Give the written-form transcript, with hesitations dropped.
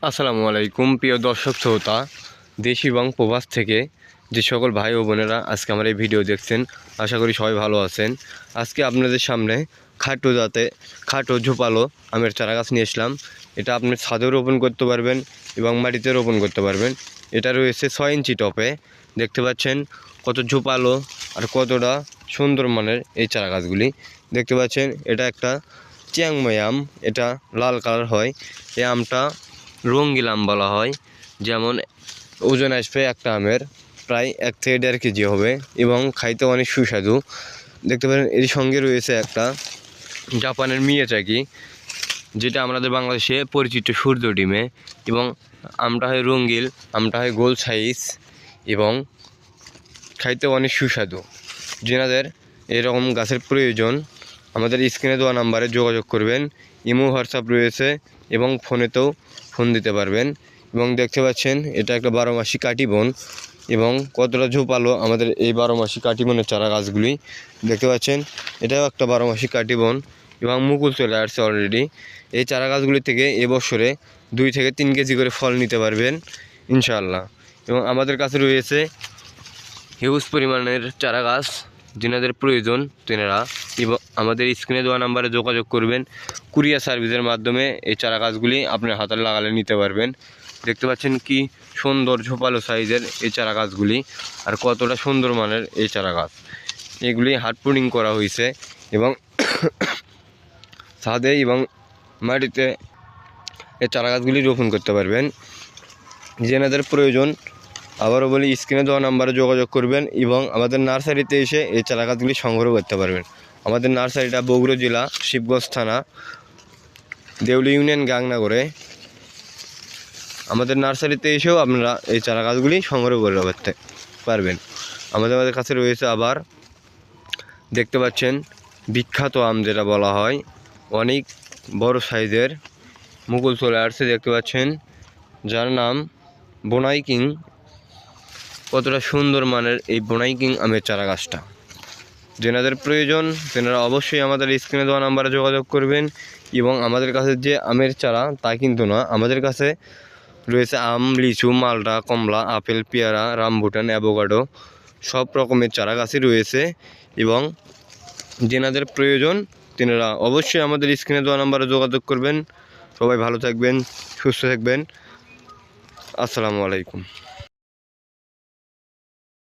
আসসালামু আলাইকুম প্রিয় দর্শক শ্রোতা দেশ এবং প্রবাস থেকে যে সকল ভাই ও বোনেরা আজকে আমার এই ভিডিও দেখছেন, আশা করি সবাই ভালো আছেন। আজকে আপনাদের সামনে খাটো ঝোপালো আমের চারা গাছ নিয়ে আসলাম। এটা আপনি ছাদেও রোপণ করতে পারবেন এবং মাটিতে রোপণ করতে পারবেন। এটা রয়েছে 6 ইঞ্চি টপে। দেখতে পাচ্ছেন কত ঝোপালো আর কতটা সুন্দর মানের এই চারা গাছগুলি। দেখতে পাচ্ছেন এটা একটা চিয়াংমাই আম, এটা লাল কালার হয়। এই আমটা রঙ্গিল আম বলা হয়। যেমন ওজন আসবে একটা আমের প্রায় 1 থেকে 1.5 কেজি হবে এবং খাইতে অনেক সুস্বাদু। দেখতে পারেন এর সঙ্গে রয়েছে একটা জাপানের মিয়াজাকি, যেটা আমাদের বাংলাদেশে পরিচিত সূর্য ডিমে। এবং আমটা হয় রঙ্গিল, আমটা হয় গোল সাইজ এবং খাইতে অনেক সুস্বাদু। যেনাদের এরকম গাছের প্রয়োজন আমাদের স্ক্রিনে দেওয়া নাম্বারে যোগাযোগ করবেন। ইমো হোয়াটসঅ্যাপ রয়েছে এবং ফোনেতেও ফোন দিতে পারবেন। এবং দেখতে পাচ্ছেন এটা একটা 12 মাসি কাটিবন এবং কতটা ঝোপালো আমাদের এই 12 মাসি কাটিবনের চারা গাছগুলি। দেখতে পাচ্ছেন এটাও একটা 12 মাসি কাটিবন এবং মুকুল চলে আসছে অলরেডি। এই চারা গাছগুলি থেকে এবছরে 2 থেকে 3 কেজি করে ফল নিতে পারবেন ইনশাআল্লাহ। এবং আমাদের কাছে রয়েছে হিউজ পরিমাণের চারা গাছ। যেনাদের প্রয়োজন তেনারা আমাদের স্ক্রিনে দেওয়া নাম্বারে যোগাযোগ করবেন। কুরিয়ার সার্ভিসের মাধ্যমে এই চারা গাছগুলি আপনার হাতে লাগালে নিতে পারবেন। দেখতে পাচ্ছেন কি সুন্দর ঝোপালো সাইজের এই চারা গাছগুলি আর কতটা সুন্দর মানের এই চারা গাছ। এগুলি হার্ড প্রুনিং করা হয়েছে এবং ছাদে এবং মাটিতে এই চারা গাছগুলি রোপণ করতে পারবেন। যেনাদের প্রয়োজন আবারও বলি স্ক্রিনে দেওয়া নাম্বারে যোগাযোগ করবেন এবং আমাদের নার্সারিতে এসে এই চারা গাছগুলি সংগ্রহ করতে পারবেন। আমাদের নার্সারিটা বগুড়া জেলা শিবগঞ্জ থানা দেউলি ইউনিয়ন গাংনগরে। আমাদের নার্সারিতে এসেও আপনারা এই চারা গাছগুলি সংগ্রহ করতে পারবেন। আমাদের কাছে রয়েছে আবার দেখতে পাচ্ছেন বিখ্যাত আম যেটা বলা হয়, অনেক বড় সাইজের মুকুল চলে আসছে। দেখতে পাচ্ছেন যার নাম বোনাই কিং। কতটা সুন্দর মানের এই বোনাই কিং আমের চারা গাছটা। যেনাদের প্রয়োজন তেনারা অবশ্যই আমাদের স্ক্রিনে দেওয়া নাম্বারে যোগাযোগ করবেন। এবং আমাদের কাছে যে আমের চারা তা কিন্তু না, আমাদের কাছে রয়েছে আম, লিচু, মালটা, কমলা, আপেল, পেয়ারা, রামবুটান, অ্যাভোকাডো সব রকমের চারা গাছই রয়েছে। এবং যেনাদের প্রয়োজন তেনারা অবশ্যই আমাদের স্ক্রিনে দেওয়া নাম্বারে যোগাযোগ করবেন। সবাই ভালো থাকবেন, সুস্থ থাকবেন। আসসালামু আলাইকুম।